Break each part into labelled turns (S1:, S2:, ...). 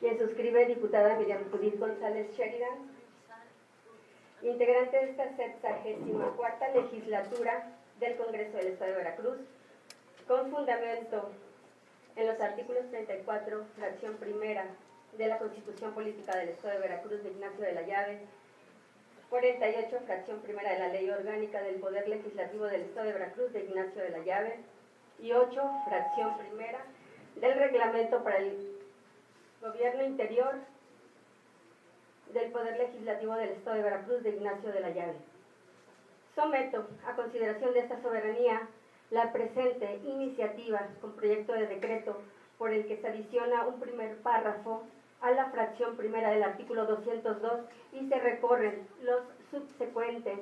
S1: Quien suscribe, diputada Miriam Judith González Sheridan, integrante de esta 74ª legislatura del Congreso del Estado de Veracruz, con fundamento en los artículos 34, fracción primera de la Constitución Política del Estado de Veracruz de Ignacio de la Llave, 48, fracción primera de la Ley Orgánica del Poder Legislativo del Estado de Veracruz de Ignacio de la Llave, y 8, fracción primera del Reglamento para el Gobierno Interior del Poder Legislativo del Estado de Veracruz de Ignacio de la Llave. Someto a consideración de esta soberanía la presente iniciativa con proyecto de decreto por el que se adiciona un primer párrafo a la fracción primera del artículo 202 y se recorren los subsecuentes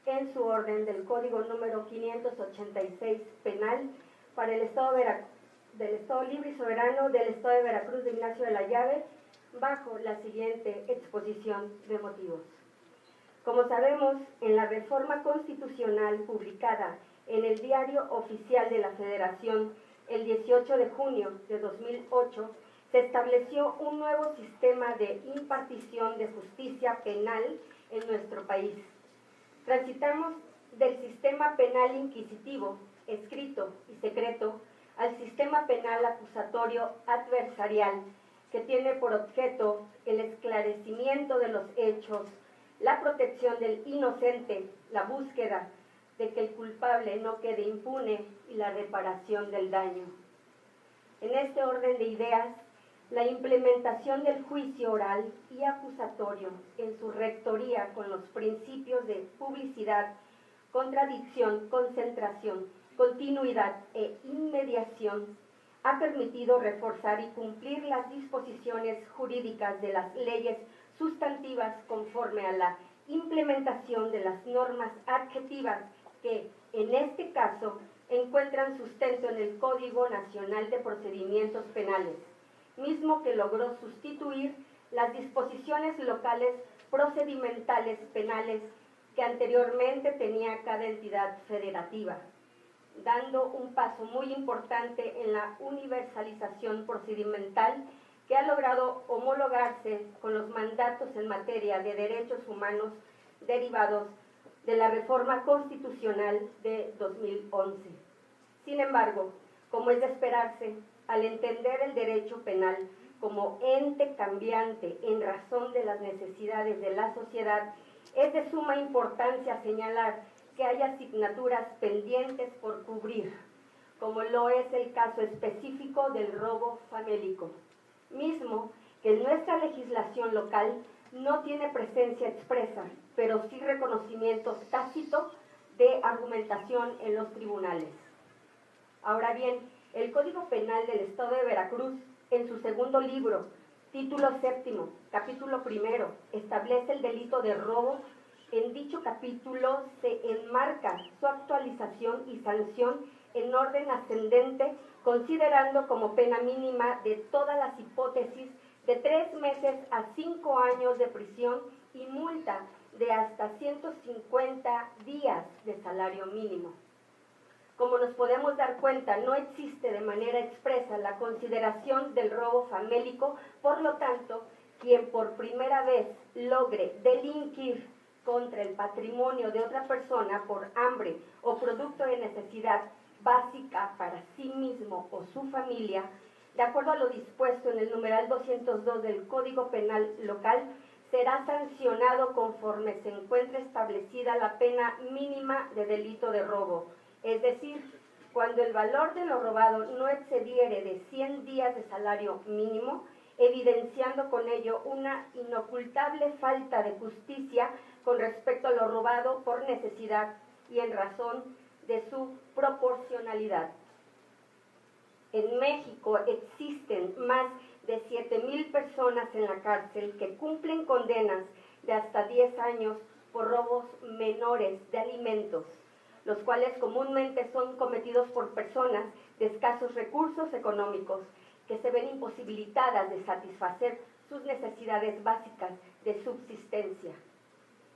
S1: en su orden del Código número 586 penal para el Estado del Estado Libre y Soberano del Estado de Veracruz de Ignacio de la Llave, bajo la siguiente exposición de motivos. Como sabemos, en la reforma constitucional publicada en el Diario Oficial de la Federación el 18 de junio de 2008, se estableció un nuevo sistema de impartición de justicia penal en nuestro país. Transitamos del sistema penal inquisitivo, escrito y secreto, al sistema penal acusatorio adversarial, que tiene por objeto el esclarecimiento de los hechos, la protección del inocente, la búsqueda de que el culpable no quede impune y la reparación del daño. En este orden de ideas, la implementación del juicio oral y acusatorio en su rectoría con los principios de publicidad, contradicción, concentración, continuidad e inmediación ha permitido reforzar y cumplir las disposiciones jurídicas de las leyes sustantivas conforme a la implementación de las normas adjetivas que, en este caso, encuentran sustento en el Código Nacional de Procedimientos Penales, mismo que logró sustituir las disposiciones locales procedimentales penales que anteriormente tenía cada entidad federativa, dando un paso muy importante en la universalización procedimental que ha logrado homologarse con los mandatos en materia de derechos humanos derivados de la reforma constitucional de 2011. Sin embargo, como es de esperarse, al entender el derecho penal como ente cambiante en razón de las necesidades de la sociedad, es de suma importancia señalar que hay asignaturas pendientes por cubrir, como lo es el caso específico del robo famélico, mismo que en nuestra legislación local no tiene presencia expresa, pero sí reconocimiento tácito de argumentación en los tribunales. Ahora bien, el Código Penal del Estado de Veracruz, en su segundo libro, título séptimo, capítulo primero, establece el delito de robo. En dicho capítulo se enmarca su actualización y sanción en orden ascendente, considerando como pena mínima de todas las hipótesis de 3 meses a 5 años de prisión y multa de hasta 150 días de salario mínimo. Como nos podemos dar cuenta, no existe de manera expresa la consideración del robo famélico, por lo tanto, quien por primera vez logre delinquir contra el patrimonio de otra persona por hambre o producto de necesidad básica para sí mismo o su familia, de acuerdo a lo dispuesto en el numeral 202 del Código Penal local, será sancionado conforme se encuentre establecida la pena mínima de delito de robo, es decir, cuando el valor de lo robado no excediere de 100 días de salario mínimo, evidenciando con ello una inocultable falta de justicia con respecto a lo robado por necesidad y en razón de su proporcionalidad. En México existen más de 7,000 personas en la cárcel que cumplen condenas de hasta 10 años por robos menores de alimentos, los cuales comúnmente son cometidos por personas de escasos recursos económicos que se ven imposibilitadas de satisfacer sus necesidades básicas de subsistencia.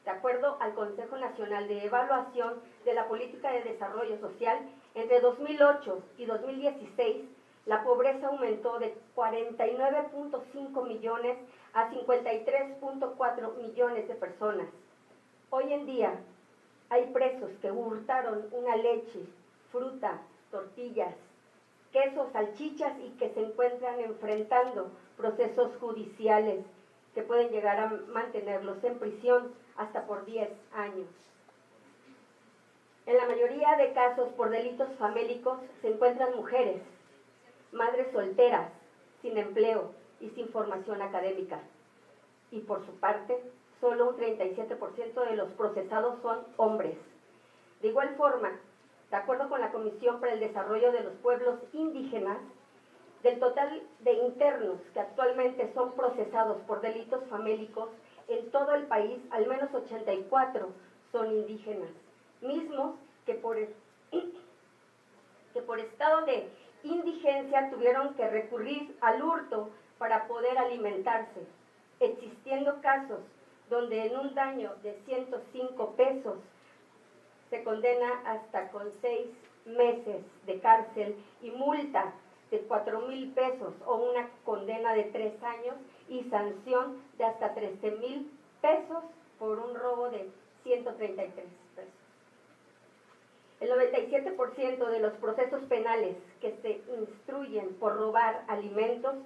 S1: De acuerdo al Consejo Nacional de Evaluación de la Política de Desarrollo Social, entre 2008 y 2016, la pobreza aumentó de 49.5 millones a 53.4 millones de personas. Hoy en día hay presos que hurtaron una leche, fruta, tortillas, quesos, salchichas y que se encuentran enfrentando procesos judiciales que pueden llegar a mantenerlos en prisión hasta por 10 años. En la mayoría de casos por delitos famélicos se encuentran mujeres, madres solteras, sin empleo y sin formación académica. Y por su parte, solo un 37% de los procesados son hombres. De igual forma, de acuerdo con la Comisión para el Desarrollo de los Pueblos Indígenas, del total de internos que actualmente son procesados por delitos famélicos, en todo el país al menos 84 son indígenas, mismos que por estado de indigencia tuvieron que recurrir al hurto para poder alimentarse, existiendo casos donde en un daño de 105 pesos se condena hasta con 6 meses de cárcel y multa de 4,000 pesos o una condena de 3 años y sanción de hasta 13,000 pesos por un robo de 133 pesos. El 97% de los procesos penales que se instruyen por robar alimentos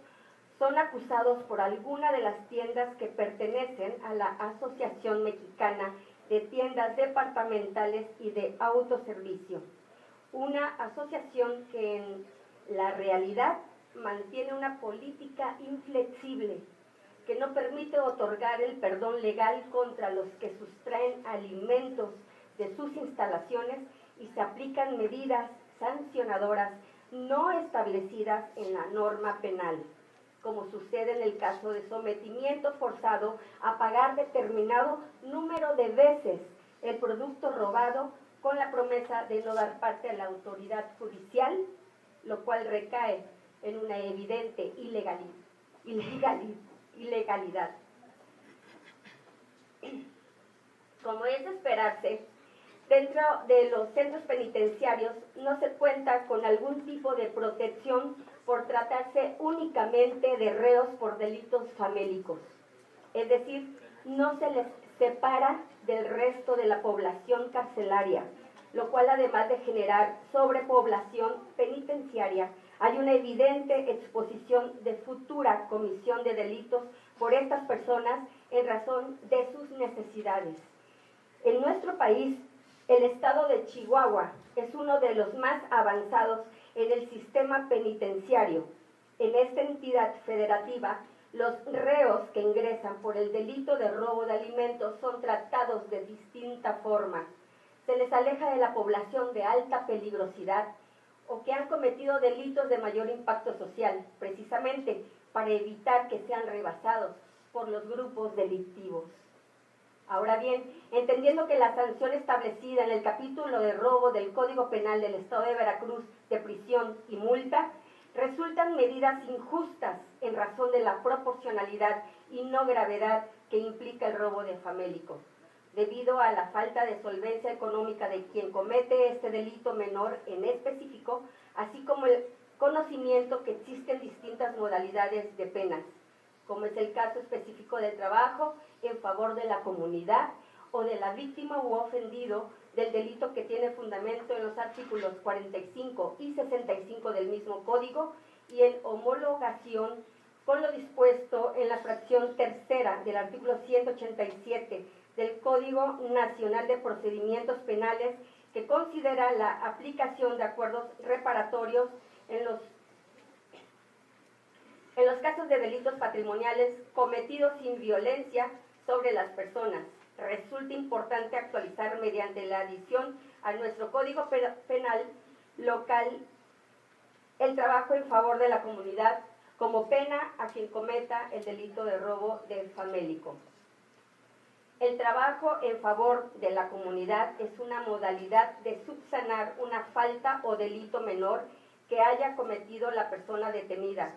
S1: son acusados por alguna de las tiendas que pertenecen a la Asociación Mexicana de Tiendas Departamentales y de Autoservicio, una asociación que en la realidad mantiene una política inflexible que no permite otorgar el perdón legal contra los que sustraen alimentos de sus instalaciones y se aplican medidas sancionadoras no establecidas en la norma penal, como sucede en el caso de sometimiento forzado a pagar determinado número de veces el producto robado con la promesa de no dar parte a la autoridad judicial, lo cual recae en una evidente ilegalidad. Como es de esperarse, dentro de los centros penitenciarios no se cuenta con algún tipo de protección por tratarse únicamente de reos por delitos famélicos. Es decir, no se les separa del resto de la población carcelaria, lo cual además de generar sobrepoblación penitenciaria, hay una evidente exposición de futura comisión de delitos por estas personas en razón de sus necesidades. En nuestro país, el estado de Chihuahua es uno de los más avanzados en el sistema penitenciario. En esta entidad federativa, los reos que ingresan por el delito de robo de alimentos son tratados de distinta forma. Se les aleja de la población de alta peligrosidad o que han cometido delitos de mayor impacto social, precisamente para evitar que sean rebasados por los grupos delictivos. Ahora bien, entendiendo que la sanción establecida en el capítulo de robo del Código Penal del Estado de Veracruz de prisión y multa resultan medidas injustas en razón de la proporcionalidad y no gravedad que implica el robo de famélico, debido a la falta de solvencia económica de quien comete este delito menor en específico, así como el conocimiento que existen distintas modalidades de penas, como es el caso específico del trabajo en favor de la comunidad o de la víctima u ofendido del delito que tiene fundamento en los artículos 45 y 65 del mismo código y en homologación con lo dispuesto en la fracción tercera del artículo 187 del Código Nacional de Procedimientos Penales, que considera la aplicación de acuerdos reparatorios en los casos de delitos patrimoniales cometidos sin violencia sobre las personas. Resulta importante actualizar mediante la adición a nuestro Código Penal local el trabajo en favor de la comunidad como pena a quien cometa el delito de robo de famélico. El trabajo en favor de la comunidad es una modalidad de subsanar una falta o delito menor que haya cometido la persona detenida.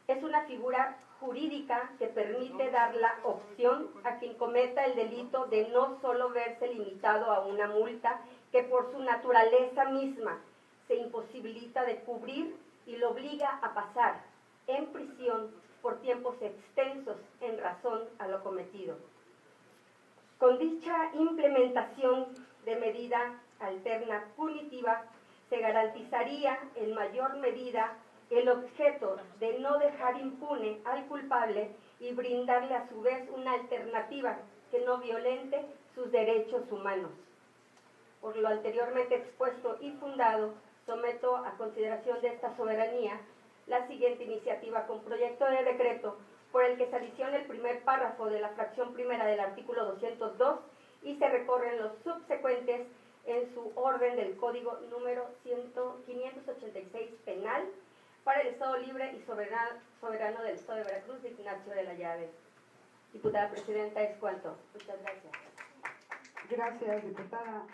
S1: Es una figura jurídica que permite dar la opción a quien cometa el delito de no solo verse limitado a una multa que por su naturaleza misma se imposibilita de cubrir y lo obliga a pasar en prisión por tiempos extensos en razón a lo cometido. Con dicha implementación de medida alterna punitiva, se garantizaría en mayor medida el objeto de no dejar impune al culpable y brindarle a su vez una alternativa que no violente sus derechos humanos. Por lo anteriormente expuesto y fundado, someto a consideración de esta soberanía la siguiente iniciativa con proyecto de decreto por el que se adiciona el primer párrafo de la fracción primera del artículo 202 y se recorren los subsecuentes en su orden del Código número 586 penal para el Estado libre y soberano del Estado de Veracruz, de Ignacio de la Llave. Diputada Presidenta, es cuanto. Muchas gracias.
S2: Gracias, diputada.